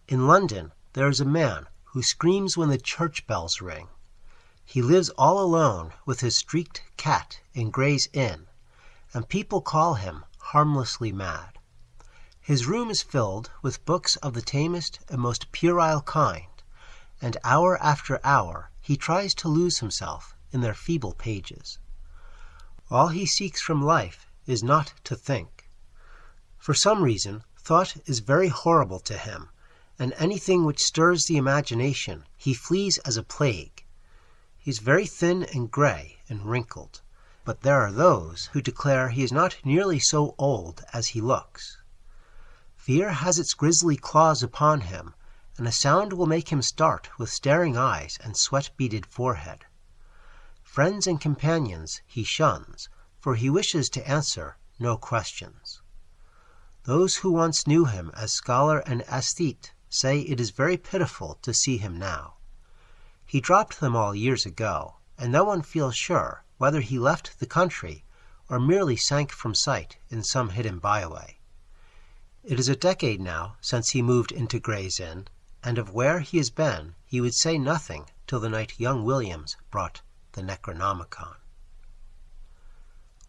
In London there is a man who screams when the church bells ring. He lives all alone with his streaked cat in Gray's Inn, and people call him harmlessly mad. His room is filled with books of the tamest and most puerile kind, and hour after hour he tries to lose himself in their feeble pages. All he seeks from life is not to think. For some reason, thought is very horrible to him, and anything which stirs the imagination he flees as a plague. He is very thin and gray and wrinkled, but there are those who declare he is not nearly so old as he looks. Fear has its grisly claws upon him, and a sound will make him start with staring eyes and sweat-beaded forehead. Friends and companions he shuns, for he wishes to answer no questions. Those who once knew him as scholar and aesthete say it is very pitiful to see him now. He dropped them all years ago, and no one feels sure whether he left the country or merely sank from sight in some hidden byway. It is a decade now since he moved into Gray's Inn, and of where he has been he would say nothing till the night young Williams brought the Necronomicon.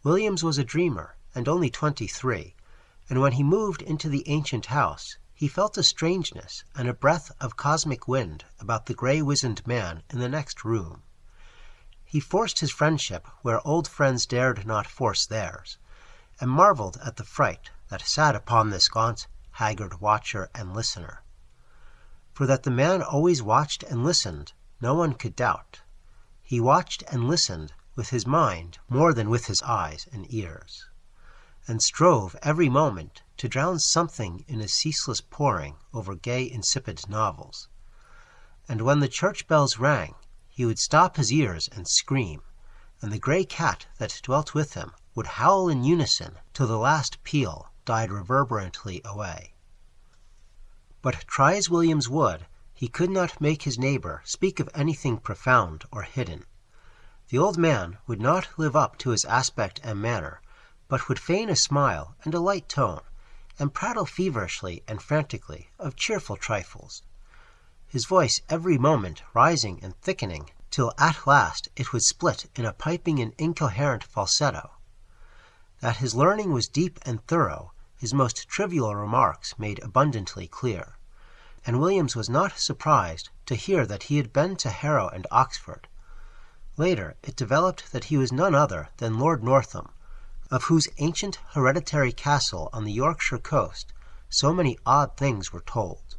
Williams was a dreamer, and only 23, and when he moved into the ancient house, he felt a strangeness and a breath of cosmic wind about the gray-wizened man in the next room. He forced his friendship where old friends dared not force theirs, and marveled at the fright that sat upon this gaunt, haggard watcher and listener. For that the man always watched and listened, no one could doubt. He watched and listened with his mind more than with his eyes and ears, and strove every moment to drown something in his ceaseless poring over gay, insipid novels. And when the church bells rang, he would stop his ears and scream, and the gray cat that dwelt with him would howl in unison till the last peal died reverberantly away. But try as Williams would, he could not make his neighbor speak of anything profound or hidden. The old man would not live up to his aspect and manner, but would feign a smile and a light tone, and prattle feverishly and frantically of cheerful trifles, his voice every moment rising and thickening, till at last it would split in a piping and incoherent falsetto. That his learning was deep and thorough, his most trivial remarks made abundantly clear, and Williams was not surprised to hear that he had been to Harrow and Oxford. Later it developed that he was none other than Lord Northam, of whose ancient hereditary castle on the Yorkshire coast so many odd things were told.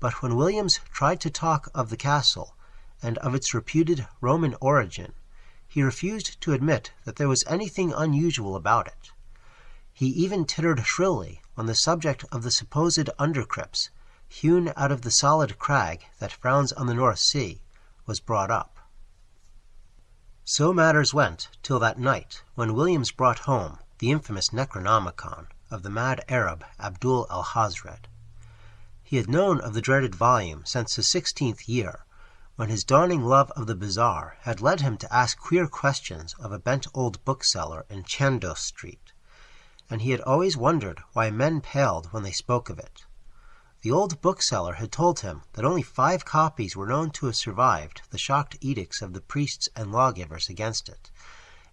But when Williams tried to talk of the castle, and of its reputed Roman origin, he refused to admit that there was anything unusual about it. He even tittered shrilly when the subject of the supposed undercrypts, hewn out of the solid crag that frowns on the North Sea, was brought up. So matters went till that night when Williams brought home the infamous Necronomicon of the mad Arab Abdul al-Hazred. He had known of the dreaded volume since his 16th year, when his dawning love of the bizarre had led him to ask queer questions of a bent old bookseller in Chandos Street, and he had always wondered why men paled when they spoke of it. The old bookseller had told him that only 5 copies were known to have survived the shocked edicts of the priests and lawgivers against it,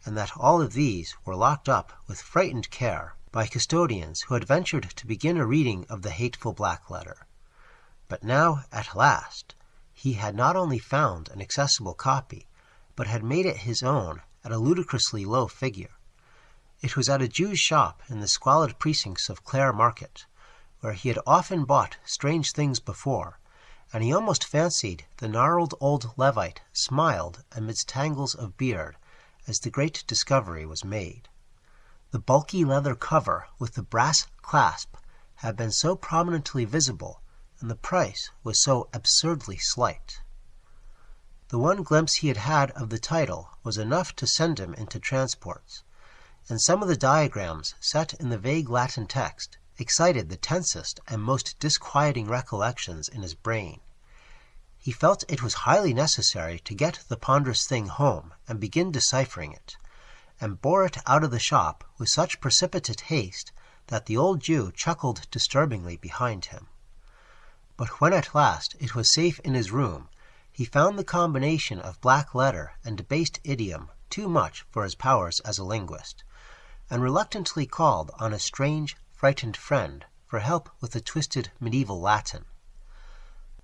and that all of these were locked up with frightened care by custodians who had ventured to begin a reading of the hateful black letter. But now, at last, he had not only found an accessible copy, but had made it his own at a ludicrously low figure. It was at a Jew's shop in the squalid precincts of Clare Market, where he had often bought strange things before, and he almost fancied the gnarled old Levite smiled amidst tangles of beard as the great discovery was made. The bulky leather cover with the brass clasp had been so prominently visible, and the price was so absurdly slight. The one glimpse he had had of the title was enough to send him into transports, and some of the diagrams set in the vague Latin text excited the tensest and most disquieting recollections in his brain. He felt it was highly necessary to get the ponderous thing home and begin deciphering it, and bore it out of the shop with such precipitate haste that the old Jew chuckled disturbingly behind him. But when at last it was safe in his room, he found the combination of black letter and debased idiom too much for his powers as a linguist, and reluctantly called on a strange, frightened friend for help with the twisted medieval Latin.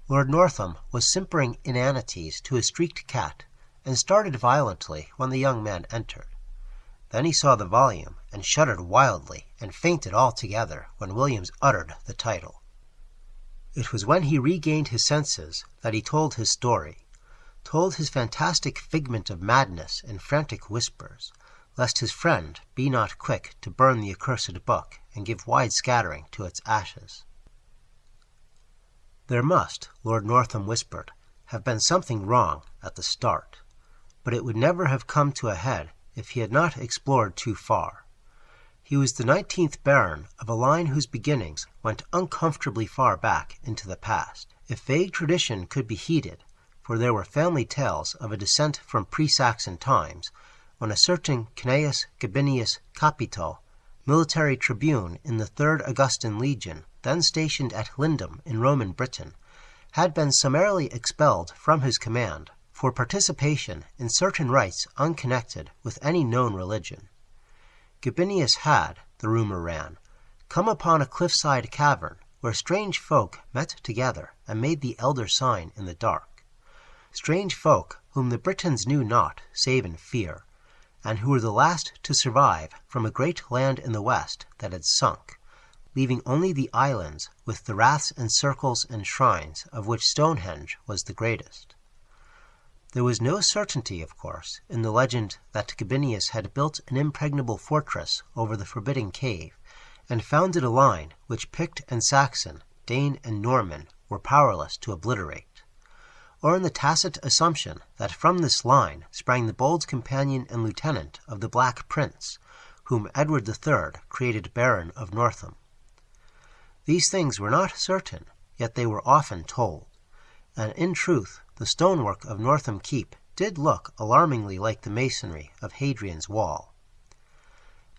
Lord Northam was simpering inanities to his streaked cat, and started violently when the young man entered. Then he saw the volume, and shuddered wildly, and fainted altogether when Williams uttered the title. It was when he regained his senses that he told his story, told his fantastic figment of madness in frantic whispers, lest his friend be not quick to burn the accursed book and give wide scattering to its ashes. There must, Lord Northam whispered, have been something wrong at the start, but it would never have come to a head if he had not explored too far. He was the 19th Baron of a line whose beginnings went uncomfortably far back into the past, if vague tradition could be heeded, for there were family tales of a descent from pre-Saxon times, when a certain Cnaeus Gabinius Capito, military tribune in the 3rd Augustan Legion, then stationed at Lindum in Roman Britain, had been summarily expelled from his command for participation in certain rites unconnected with any known religion. Gabinius had, the rumor ran, come upon a cliffside cavern where strange folk met together and made the elder sign in the dark. Strange folk whom the Britons knew not save in fear, and who were the last to survive from a great land in the west that had sunk, leaving only the islands with the raths and circles and shrines of which Stonehenge was the greatest. There was no certainty, of course, in the legend that Gabinius had built an impregnable fortress over the forbidding cave, and founded a line which Pict and Saxon, Dane and Norman were powerless to obliterate, or in the tacit assumption that from this line sprang the bold companion and lieutenant of the Black Prince, whom Edward III created Baron of Northam. These things were not certain, yet they were often told, and in truth the stonework of Northam Keep did look alarmingly like the masonry of Hadrian's Wall.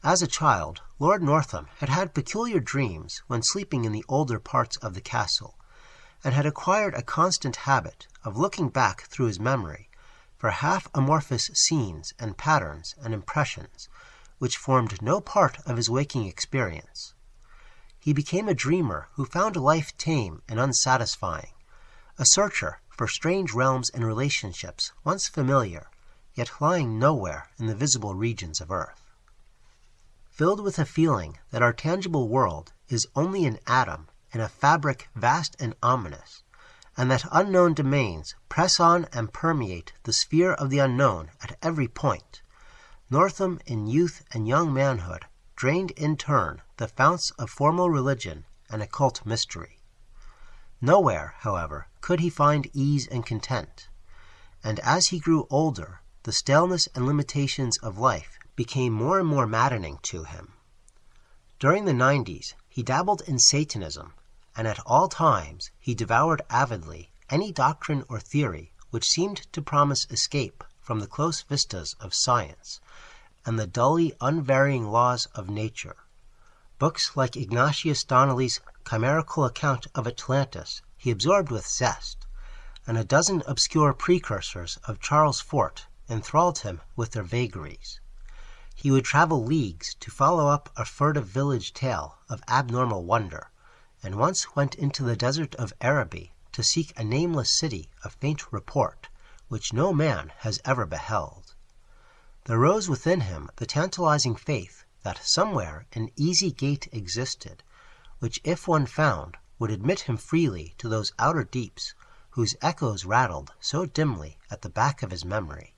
As a child, Lord Northam had had peculiar dreams when sleeping in the older parts of the castle, and had acquired a constant habit of looking back through his memory for half-amorphous scenes and patterns and impressions which formed no part of his waking experience. He became a dreamer who found life tame and unsatisfying, a searcher for strange realms and relationships once familiar, yet lying nowhere in the visible regions of earth. Filled with a feeling that our tangible world is only an atom in a fabric vast and ominous, and that unknown domains press on and permeate the sphere of the unknown at every point, Northam in youth and young manhood drained in turn the founts of formal religion and occult mystery. Nowhere, however, could he find ease and content, and as he grew older, the staleness and limitations of life became more and more maddening to him. During the 90s, he dabbled in Satanism, and at all times he devoured avidly any doctrine or theory which seemed to promise escape from the close vistas of science and the dully unvarying laws of nature. Books like Ignatius Donnelly's chimerical account of Atlantis he absorbed with zest, and a dozen obscure precursors of Charles Fort enthralled him with their vagaries. He would travel leagues to follow up a furtive village tale of abnormal wonder, and once went into the desert of Araby to seek a nameless city of faint report, which no man has ever beheld. There rose within him the tantalizing faith that somewhere an easy gate existed, which if one found would admit him freely to those outer deeps whose echoes rattled so dimly at the back of his memory.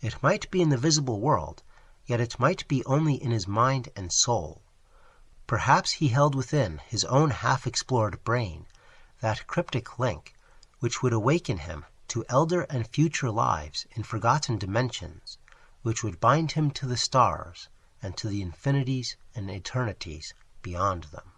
It might be in the visible world, yet it might be only in his mind and soul. Perhaps he held within his own half-explored brain that cryptic link which would awaken him to elder and future lives in forgotten dimensions, which would bind him to the stars and to the infinities and eternities beyond them.